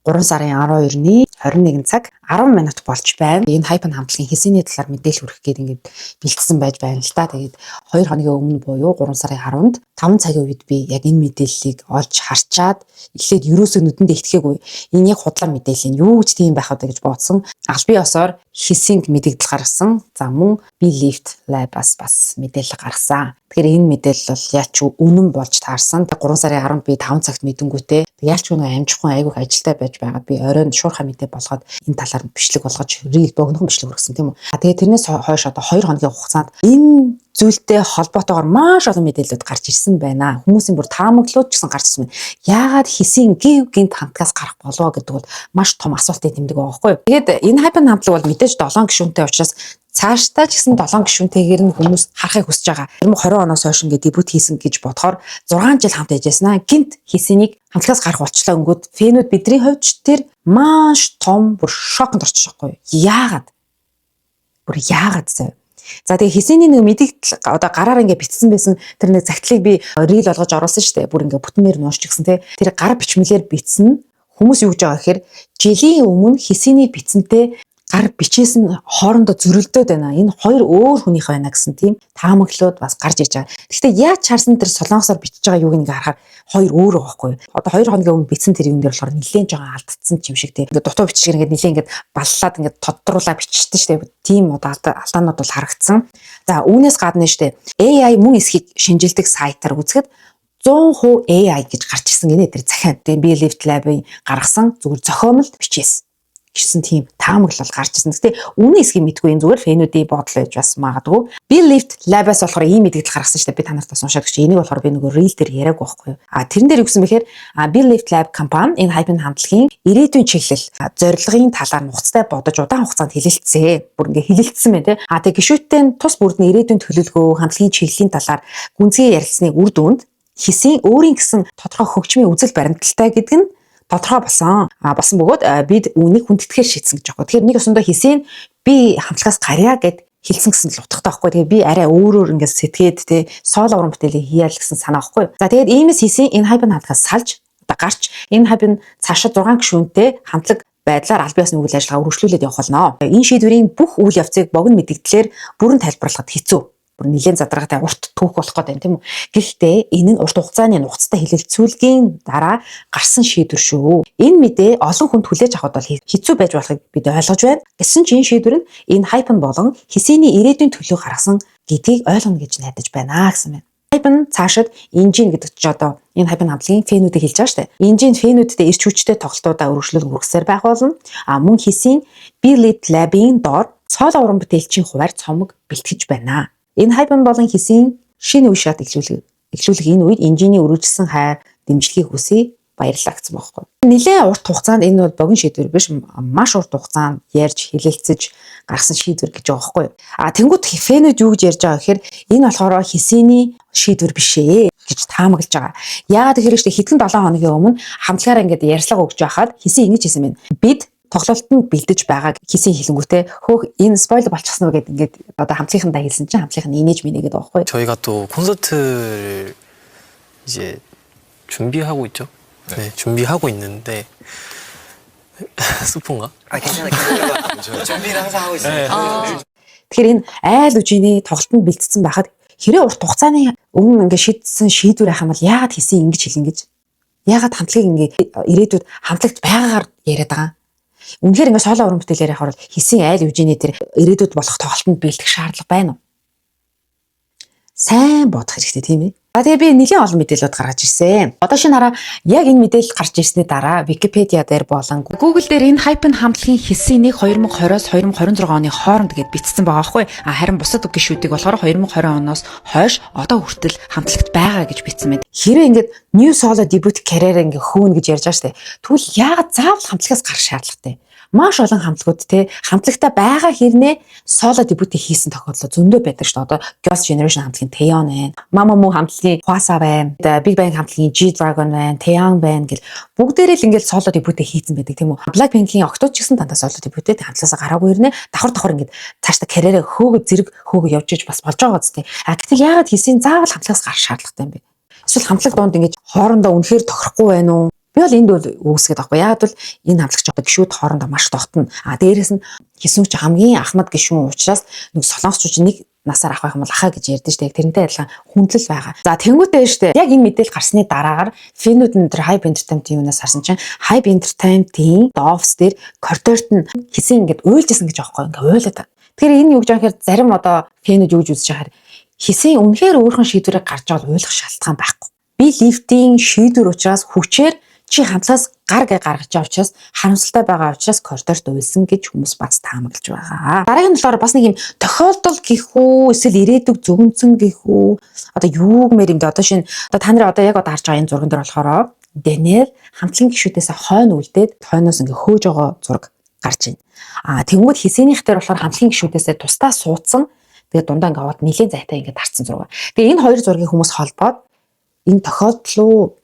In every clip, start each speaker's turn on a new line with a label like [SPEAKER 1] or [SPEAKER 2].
[SPEAKER 1] 3 сарын 12-ны 21 цаг 10 минут болж байна. Энэ хайпын хамтлагийн хэсэний талаар мэдээлэл хүргэх гээд ингээд бэлдсэн байж байна л та. Тэгээд 2 хоногийн өмнө буюу 3 сарын 10-нд 5 цагийн үед би яг энэ мэдээллийг олж харчаад эхлээд юусоо нүдэндээ итгэхээгүй. Энэ яг худлаа мэдээлэл нь юу ч тийм байх удаа гэж бодсон. Албан ёсоор хэсэг мэдээлэл гаргасан. За мөн би Lift Lab-аас бас мэдээлэл гаргасан. Тэгэхээр энэ мэдээлэл бол яач үнэн болж таарсан. 3 сарын 10-нд би 5 цагт мэдэнгүүтээ яалч үнэ амжихгүй айгүйх ажилтай байж байгаад би оройн шуурхай мэдээ болгоод энэ талаар бичлэг болгож reel богинохон бичлэг хүргэсэн тийм үү. Тэгээ тэрнээс хойш одоо 2 хоногийн хугацаанд энэ зүйлтэй холбоотойгоор маш олон мэдээлэлүүд гарч ирсэн байна. Хүмүүсийн бүр таамаглууд ч гэсэн гарч ирсэн байна. Яагаад хэсийн гинт хамтгаас гарах болов гэдэг бол маш том асуултын тэмдэг байгаа байхгүй юу. Тэгээд энэ хайпын хамтлаг бол мэдээж 7 гишүүнтэй учраас цаашдаа ч гэсэн 7 гишүүнтэйгээр нь хүмүүс харахыг хүсэж байгаа. 2020 оноос хойш ингээд дебют хийсэн гэж бодохоор 6 жил хамт яжсанаа гинт хэсэнийг хамтлагаас гарах болчлаа өнгөд фэнүүд бидний хувьд тэр маш том бүр шоконд орчих жоохгүй. Яагаад? Бүр яагаад зав? За тэгээ хэсэний нэг мэдээлэл одоо гараар ингээд битсэн байсан тэр нэг загтлыг би reel болгож оруулсан шүү дээ. Бүр ингээд бүтнээр нуушч гисэн те. Тэр гар бичмэлээр битсэн хүмүүс юу гэж байгаа гэхээр жилийн өмнө хэсэний битсэнтэй гар бичээсэн хоорондоо зөрөлдөөд байна. Энэ хоёр өөр хүнийх байна гэсэн тийм таамаглууд бас гарч иж байгаа. Гэхдээ яаж чаарсан тэр солонгосоор бичиж байгаа юуг ингээ харахаар хоёр өөр байгаа байхгүй. Одоо 2 хоногийн өмнө бичсэн тэр юм дээр болохоор нэлээд жоо алдагдсан юм шиг тийм. Ингээ дутуу бичгээр ингээ нэлээд ингээ баллаад ингээ тодруулаа бичсэн шүү дээ. Тийм одоо алдаанууд бол харагдсан. За үүнээс гадна шүү дээ. AI мөн эсхийг шинжилдэг сайтаар үзэхэд 100% AI гэж гарч ирсэн гинэ тэр захиан. Тэгээ би Lift Lab-ийн гаргасан зүгээр зохиомл бичээс гэсэн тийм таамаглал гарч ирсэн. Гэтэ үнэн эсгийг мэдгүй энэ зүгээр фэнүүдийн бодол байж бас магадгүй. Би Lift Lab-аас болохоор ийм мэдээлэл гаргасан шүү дээ. Би та нарт бас уншаад өгч. Энийг болохоор би нөгөө reel дээр яриаг байхгүй юу. Тэрэн дээр юу гэсэн бэхээр би Lift Lab компани энэ хайпын хамтлагийн ирээдүйн чиглэл зорилгын талаар нухацтай бодож удаан хугацаанд хэлэлцээ. Бүр ингээ хэлэлцсэн байна те. Тэгээ гишүүдтэй тус бүрдний ирээдүйн төлөвлөгөө хамтлагийн чиглэлийн талаар гүнзгий ярилцсны үр дүнд хэсийн өөрийн гэсэн тодорхой хөгжмийн үзэл баримталтай гэдэг нь тодорхой болсон бөгөөд бид үүнийг хүндэтгэхээр шийдсэн гэж байгаа. Тэгэхээр нэг өсөндөө хэсийн би хамтлагаас гарья гэд хэлсэн гэсэн л утгатай байхгүй. Тэгээ би арай өөрөөр ингээд сэтгээд те соло уран бүтээлийг хийя л гэсэн санаа байхгүй. За тэгээд иймээс хэсийн энэ хайпын хамтлагаас салж одоо гарч энэ хайпын цаашаа 6 гишүүнтэй хамтлаг байдлаар аль биесны үйл ажиллагаа үргэлжлүүлээд явах болно. Энэ шийдвэрийн бүх үйл явцыг богино мэдээлэлээр бүрэн тайлбарлахад хэцүү. Нэлээд задаргаатай урт түүх болох гэдэг юм тийм үү. Гэхдээ энэ нь урт хугацааны нухацтай хэлэлцүүлгийн дараа гарсан шийдвэр шүү. Энэ мэдээ олон хүнд хүлээж авахд бол хэцүү байж болохыг бид ойлгож байна. Гэсэн ч энэ шийдвэр нь энэ хайпын болон хэсэний ирээдүйн төлөө гаргасан гэдгийг ойлгоно гэж найдаж байна гэсэн байна. Хайпын цаашид инжин гэдэг чинь одоо энэ хайпын хамтлагийн фэнүүдийг хэлж байгаа шүү дээ. Инжин фэнүүдтэй эрч хүчтэй тоглолтуудаа үргэлжлүүлэхээр байх болно. Мөн хэсийн би Lift Lab-ийн доор цооло уран бүтээлчийн хуваар цомог бэлтгэж байна. Энэ хайпын болон хэсийн шинэ үе шат эхлүүлэх энэ үед инженийн өргөжсөн хайр дэмжлэгийг хүсье баярлалаа гэсэн байхгүй. Нэлээд урт хугацаанд энэ бол богино шийдвэр биш маш урт хугацаанд ярьж хэлэлцэж гаргасан шийдвэр гэж байгаа байхгүй. Тэнгуут фэнүүд юу гэж ярьж байгаа гэхээр энэ болохоор хэсэний шийдвэр биш ээ гэж таамаглаж байгаа. Яагаад гэхээр хэдхэн 7 хоногийн өмнө хамтлагаараа ингээд ярьслага өгч байхад хэсийн ингэж хэлсэн байна. Бид тоглолтод бэлдэж байгааг хэсийн хэлэнгүүтээ хөөх энэ спойлер болчихсон уу гэдэг ингээд одоо хамтлагийнхандаа хэлсэн чинь хамтлагийн инээж минь гэдэг байгаа байхгүй.
[SPEAKER 2] 저희가 또 콘서트를 이제 준비하고 있죠. 네, 준비하고 있는데 스폰가?
[SPEAKER 3] 괜찮아. 준비는 항상 하고 있어요.
[SPEAKER 1] Тэгэхээр энэ айл үжиний тоглолтод бэлдсэн байхад хэрэг урт хугацааны өмнө ингээд шийдсэн шийдвэр ахын бол яагаад хэсийн ингэж хэлэн гэж? Яагаад хамтлагийг ингээд ирээдүйд хамтлагт байгаагаар яриад байгаа? Үнэхээр ингээд соло уран бүтээлээр явахаар хэсийн айл үжиний тэр ирээдүйд болох тоглолтод бэлдэх шаардлага байна уу? Сайн бодох хэрэгтэй тийм ээ. Тэгээ би нэлийн олон мэдээлэлүүд гаргаж ирсэн. Одоо шинэ хараа яг энэ мэдээлэл гарч ирсний дараа Википедиа дээр болон Google дээр энэ хайпын хамтлагийн хэсийн нэг 2020-оос 2026 оны хооронд гэд бичсэн байгаа байхгүй. Харин бусад гишүүдийг болохоор 2020 оноос хойш одоо хүртэл хамтлагт байгаа гэж бичсэн байна. Хэрвээ ингээд new solo debut career ингээ хөөн гэж ярьж байгаа штэ. Тэгвэл яагаад заавал хамтлагаас гарах шаардлагатай? Маш олон хамтлагууд те хамтлагтай байгаа хэрнээ соло дебют хийсэн тохиолдол зөндөө байдаг шүү дээ. Одоо Girls' Generation хамтлагийн Taeyeon байна. Mamamoo хамтлагийн Hwasa байна. Big Bang хамтлагийн G-Dragon байна. Taeyang байна гэл бүгдээрээ л ингээл соло дебют хийсэн байдаг тийм үү. Blackpink-ийн Octo ч гэсэн дандаа соло дебютэд хамтлагаас гараагүй хэрнээ давхар ингээд цаашдаа карьераа хөөгөө зэрэг хөөгөө явж иж бас болж байгаа зү. Гэтэл яагаад хийсэн заавал хамтлагаас гарах шаардлагатай юм бэ? Эсвэл хамтлаг донд ингээд хоорондоо үнэхээр тохирохгүй байна уу? Би Би бол энд бол үүсгээд байхгүй. Яг бол энэ хамтлагч одоо гişүүд хоорондоо маш тогтно. Дээрээс нь Хисүнч хамгийн ахмад гişүүн учраас нэг солонгосчууд нэг насаар авах юм бол ахаа гэж ярьдэн штэ. Тэрнтэй адилхан хүндлэл байгаа. За тэнгуүтэй штэ. Яг энэ мэдээлэл гарсны дараагаар фэнүүд нь тэр Hype Entertainment-ийн юунаас харсан чинь Hype Entertainment-ийн офис дээр коридорт нь Хисэн ингээд уйлжсэн гэж аахгүй ингээд уйлаад. Тэгэхээр энэ юу гэж байгаа хэрэг зарим одоо фэнүүд юу гэж үзэж байгаа хэрэг Хисэн үнэхээр өөрхөн шийдвэрийг гарч байгаа ойлгох шалтгаан байхгүй. Би лифтийн шийдвэр учраас хүчээр чи хамтлагаас гаргаж авчаас харамсалтай байгаа учраас коридорт уйлсан гэж хүмүүс бац таамаглаж байгаа. Дараагийн талаар бас нэг юм тохиолдол гэх үү эсвэл ирээдүг зөвгөнцөн гэх үү одоо юу гэмээр юм бэ одоо шинэ одоо та нарын одоо яг одоо харж байгаа энэ зурган дээр болохоор Даниэл хамтлагийн гишүүдээс хойно үлдээд хойноос ингээ хөөж байгаа зураг гарч байна. Тэнгүүд Хисэнийх дээр болохоор хамтлагийн гишүүдээс тусдаа суудсан тэгээд дундаа ингээ аваад нэлийн зайтай ингээ тарцсан зураг. Тэгээ энэ хоёр зургийг хүмүүс холбоод энэ тохиолдол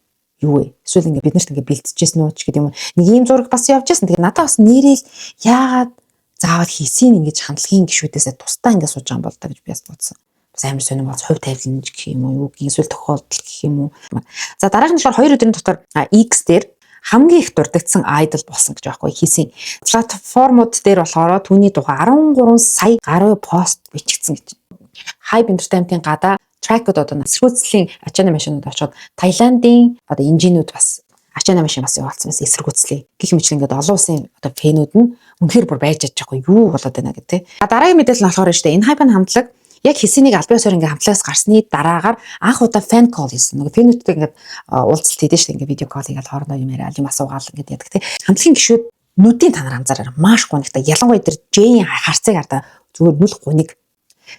[SPEAKER 1] юу вэ? Эсвэл ингээ бид нарт ингээ бэлтжижсэн үү ч гэдэг юм. Нэг ийм зураг бас явж байсан. Тэгээ надад бас нэрэл яагаад заавал Хисийн ингэж хамтлагийн гишүүдээс тусдаа ингээ сууж байгаа юм бол та гэж би бас бодсон. Бас амар сонирм болж хувь тавилан гэх юм уу? Юу гин эсвэл тохиолдол гэх юм уу? За дараагийн болохоор 2 өдрийн дотор X дээр хамгийн их дурддагдсан айдол болсон гэж байхгүй Хисийн. Платформуд дээр болохоор түүний тухай 13 сая гаруй пост бичигдсэн гэж. Hype Entertainment-ийн гадаа тракууд одоо эсэргүүцлийн ачааны машинууд очоод Таиландын одоо инженеүүд бас ачааны машин бас явуулсан байсан эсэргүүцлийн гэх мэт ингээд олон улсын одоо фэнүүд нь үнэхээр бүр байж чадж байгаа юу болоод байна гэдэг. Дараагийн мэдээлэл нь болохоор шүү дээ. Энэ Hype хамтлаг яг Хисэнийг аль биесээр ингээд хамтлагаас гарсны дараагаар анх удаа fan call хийсэн. Нөгөө фэнүүдтэй ингээд уулзалт хийдэж шүү дээ. Ингээд видео call хийгээл хоорондоо юм яриад юм асуугаал ингээд яадаг те. Хамтлагийн гишүүд нүдийн танаар анзаараа маш гонигтай. Ялангуяа тэр Джейн харцыг хараа зүгээр нүл гониг.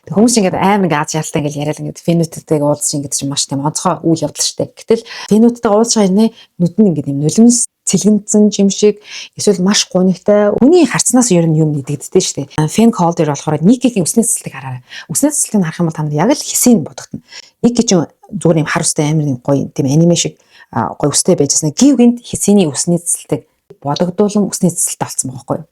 [SPEAKER 1] Тэг хүмүүс ингээд амар ингээд аз жаргалтай ингээд яриад ингээд фэнүүдтэйг уулзч ингээд чинь маш тийм онцгой үйл явдал штэ. Гэтэл фэнүүдтэйг уулзж байгаа нэ нүд нь ингээд юм нулимс цэлгэнцэн юм шиг эсвэл маш гонигтай хүний харцнаас ер нь юм нэгддэж штэ. Фэн call дээр болохоор Никигийн үсний цэцлэг хараарай. Үсний цэцлэгийг харах юм бол та нар яг л Хисийн бодогдно. Ники чинь зүгээр юм хар устай амар гоё тийм аниме шиг гоё үстэй байжсэн. Гівгэнд Хисийн үсний цэцлэг бодогдуулан үсний цэцэлтэй болсон байгаа байхгүй юу?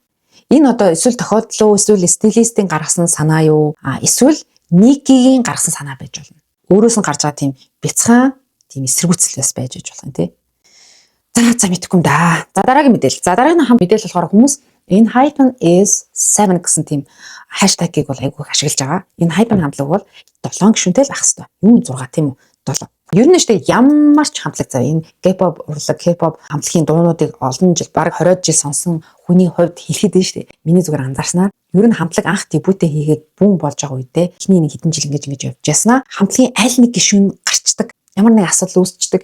[SPEAKER 1] Энэ одоо эсвэл тохиолдол уу эсвэл стилистийн гаргасан санаа юу эсвэл Никигийн гаргасан санаа байж болно. Өөрөөс нь гарч байгаа тийм бяцхан тийм эсэргүүцэл бас байж болно тий. За мэдгүй юм да. За дараагийн мэдээлэл. За дараагийн хам мэдээлэл болохоор хүмүүс энэ Hype is 7 гэсэн тийм хаштагийг бол айгүй ашиглаж байгаа. Энэ Hype хамтлаг бол 7 гишүүнтэй л ах хэвээр. Юу 6 тийм үү? 7. Ер нь штэ ямар ч хамтлаг зав энэ K-pop урлаг K-pop хамтлагийн дуунуудыг олон жил баг 20 жил сонсон хүний хувьд хэлэхэд дээ штэ. Миний зүгээр анзаарснаар ер нь хамтлаг анх дебютээ хийгээд бүүн болж байгаа үедээ эхний нэг хэдэн жил ингэж явж яснаа хамтлагийн аль нэг гишүүн гарчдаг. Ямар нэг асуудал үүсчдэг.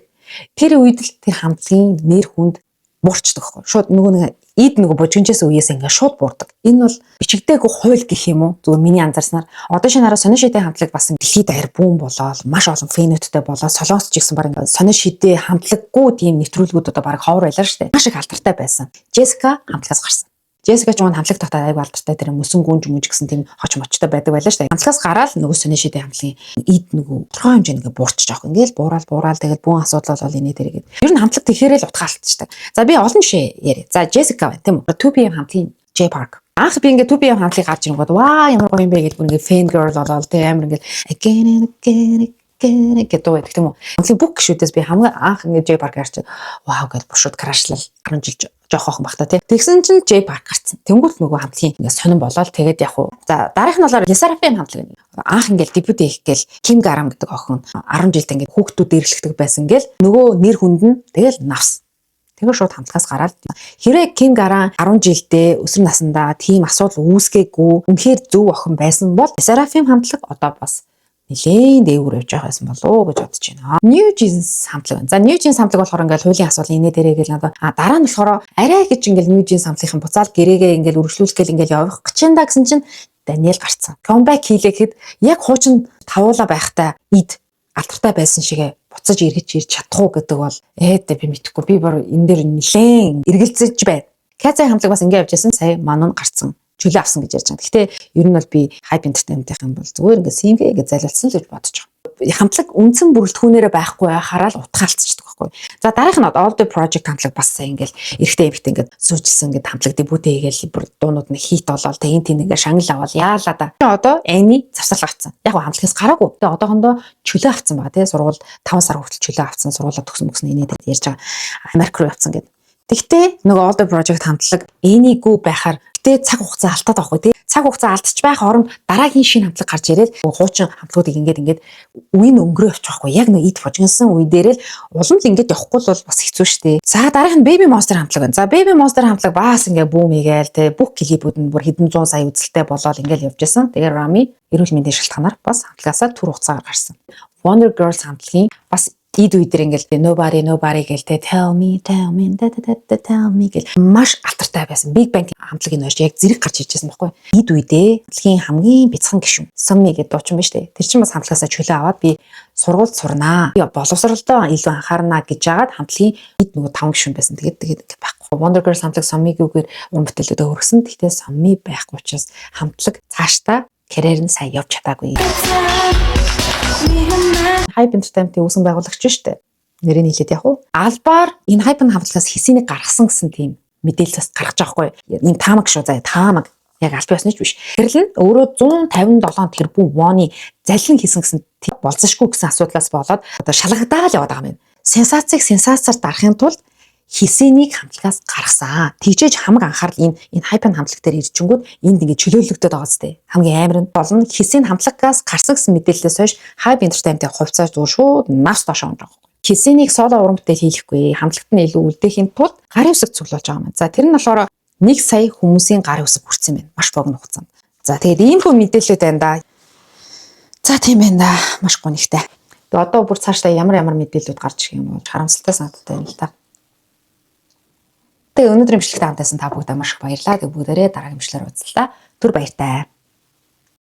[SPEAKER 1] Тэр үед л тэр хамтлагийн нэр хүнд буурчдаг байхгүй. Шууд нөгөө нэг божигчээс үеэс ингээ шууд буурдаг. Энэ бол бичигдээгүй хууль гэх юм уу? Зүгээр миний анзаарснаар одоо шинэ хараа сонин шидэ хамтлаг бас дэлхийд даяар бүүн болоод маш олон фэнүүдтэй болоод солонгосч гэсэн баг сонин шидэ хамтлаггүй тийм нэвтрүүлгүүд одоо баг ховор байлаа шүү дээ. Маш их алдартай байсан. Джессика хамтлагаас гарсан. Джессика ч хамтлаг тогтоод аяг алдартай тэр мөсөн гүнж мөж гэсэн тийм хоч мочтой байдаг байлаа шүү дээ. Хамтлагаас гараад нөгөө сонин шидэ хамтлагийн эд нөгөө тодорхой хэмжээнд ингээ буурчих жоох. Ингээл буурал тэгэл бүүн асуудал бол энэ дээрээ. Ер нь хамтлаг тэгэхээр л утгаалтчдаг. За би олон жишээ яриа. За Джессика байна тийм үү? 2PM хамтлагийн J Park. Анх би ингээ 2PM хамтлагийг гарч ирэнгүүт ваа ямар гоё юм бэ гэж бүр ингээ fan girl болоод тийм амар ингээл again гэдэг байдаг тийм үү? Хамтлагийн бүх гишүүдээс би хамгийн анх ингээ J Park гарч вау гэж бушууд крашлал 10 жил жоох охин багтаа тий. Тэгсэн чинь J Park гарцсан. Тэнгүүт нөгөө хамтлагийн ингээ сонирн болоод тэгээд яг уу. За дараах нь болохоор Yesarafim хамтлаг. Анх ингээл дебют хийх гээл Kim Garam гэдэг охин 10 жилд ингээ хүүхдүүд дээрлэгдэг байсан гээл нөгөө нэр хүнд нь тэгэл навс. Тэгээ шууд хамтлагаас гараад хэрэг Kim Garam 10 жилдээ өсвөр насндаа тийм асуудал үүсгээгүй үнэхээр зөв охин байсан бол Yesarafim хамтлаг одоо бас нэлээд дээгүүр явж байгаа байсан болоо гэж бодож байна. New Jeans хамтлаг байна. За New Jeans хамтлаг болохоор ингээл хуулийн асуудал инээ дээрээ гэл надаа дараа нь болохоор арай гэж ингээл New Jeans хамтлагийн буцаал гэрээгээ ингээл үргэлжлүүлэх гээл ингээл явах гэж энэ да гэсэн чинь Даниэл гарцсан. Comeback хийлэхэд яг хуучин тавуула байхтай ид алдартай байсан шигээ буцаж эргэж ирж чадах уу гэдэг бол би мэдэхгүй. Би бүр энэ дээр нэлээд эргэлзэж байна. Кэцай хамтлаг бас ингээд явж байсан. Сая манун гарцсан. чөлөө авсан гэж ярьж байгаа. Гэхдээ ер нь бол би Hype Entertainment-ийн юм бол зүгээр ингээд CMG гэж залилсан л гэж бодож байгаа. Хамтлаг үндсэн бүрэлдэхүүнээрээ байхгүй байхаараа л утгаалтчдаг байхгүй. За дараах нь All the Project хамтлаг бас сайн ингээл эрэгтэй эмэгтэй ингээд сүүжилсэн ингээд хамтлаг дебютээ хийгээл бүр дуунууд нь хит болоод тэг энэ нэг шангал аваад яалаа да. Одоо Annie завсарлага авцсан. Яг гоо хамтлагаас гараагүй. Тэгээ одоохондоо чөлөө авцсан байгаа тий сургууль 5 сар хүртэл чөлөө авцсан сургуулаа төгсөн инээд ярьж байгаа. Америк руу явцсан гэдэг. Тэгтээ нөгөө All the Project хамтлаг Annie-гүй байхаар гэтээ цаг хугацаа алдаад байхгүй тий. Цаг хугацаа алдчих байх оронд дараагийн шинэ хамтлаг гарч ирээд хуучин хамтлагуудыг ингээд үе нь өнгөрөө явчих байхгүй. Яг нэг ид божигнсан үе дээр л улам л ингээд явахгүй бол бас хэцүү шттэ. За дараах нь Baby Monster хамтлаг байна. За Baby Monster хамтлаг бас ингээд бүүм игээл тий бүх клипүүд нь бүр хэдэн зуун сая үзэлтэй болоод ингээд явж байсан. Тэгээ Rami эрүүл мэндийн шалтгаанаар бас хамтлагаасаа түр хугацаагаар гарсан. Wonder Girls хамтлагийн бас ид үедэр ингээл nobody гэлтэй tell me tell me гэл маш алтартай байсан. Big Bang хамтлагийн нойш яг зэрэг гарч ижсэн байхгүй. Ид үедээ хамтлагийн хамгийн бяцхан гишүүн Sunmi гэдэг дуучин биш үү? Тэр чинь бас хамтлагаасаа чөлөө аваад би сургуульд сурнаа. Би боловсролдоо илүү анхаарнаа гэж жагаад хамтлагийн ид нөгөө 5 гишүүн байсан. Тэгээд байхгүй. Wonder Girls хамтлаг Sunmi-гүйгээр уран бүтээлүүдэд өргөсөн. Тэгтээ Sunmi байхгүй учраас хамтлаг цаашдаа карьер нь сайн явж чадаагүй. Hype Entertainment-ийн үүсгэн байгуулагч шүү дээ. Нэрийг хэлээд яг уу. Албаар энэ Hype хамтлагаас хэсэнийг гаргасан гэсэн тийм мэдээлэл бас гаргаж байгаа хгүй. Энэ таамаг шүү заа таамаг яг аль биесныч биш. Тэрл нь өөрөө 157 тэрбум воны залин хийсэн гэсэн болцсошгүй гэсэн асуудлаас болоод одоо шалгадаал яваад байгаа юм. Сенсацаар дарахын тулд хисэнийг хамтлагаас гаргасан. Тэгжээж хамаг анхаарал энэ Hype хамтлаг дээр ирчингүүд энд ингээд чөлөөлөгдөд байгаа зү. Хамгийн амар нь болно хисийн хамтлагаас гарсан гэсэн мэдээлэлээс хойш Hype Entertainment-ийн хувьцаа зур шууд нас доош онж байгаа. Хисэнийг соло уран бүтээл хийхгүй хамтлагт нь илүү үлдээхийн тулд гарын үсэг цуглуулж байгаа юм. За тэр нь болохоор 1 сая хүмүүсийн гарын үсэг хүрсэн байна. Маш богино хугацаанд. За тэгээд ийм хүн мэдээлэлүүд байна да. За тийм байна да. Маш гонигтай. Тэгээд одоо бүр цаашдаа ямар мэдээлэлүүд гарч ирэх юм бол харамсалтай санагддаг юм л та. Тэгээ өнөөдрийн бичлэгт хамтаасан та бүхэнд маш их баярлалаа. Тэг бүгдээрээ дараагийн бичлэгээр уулзлаа. Түр баяртай.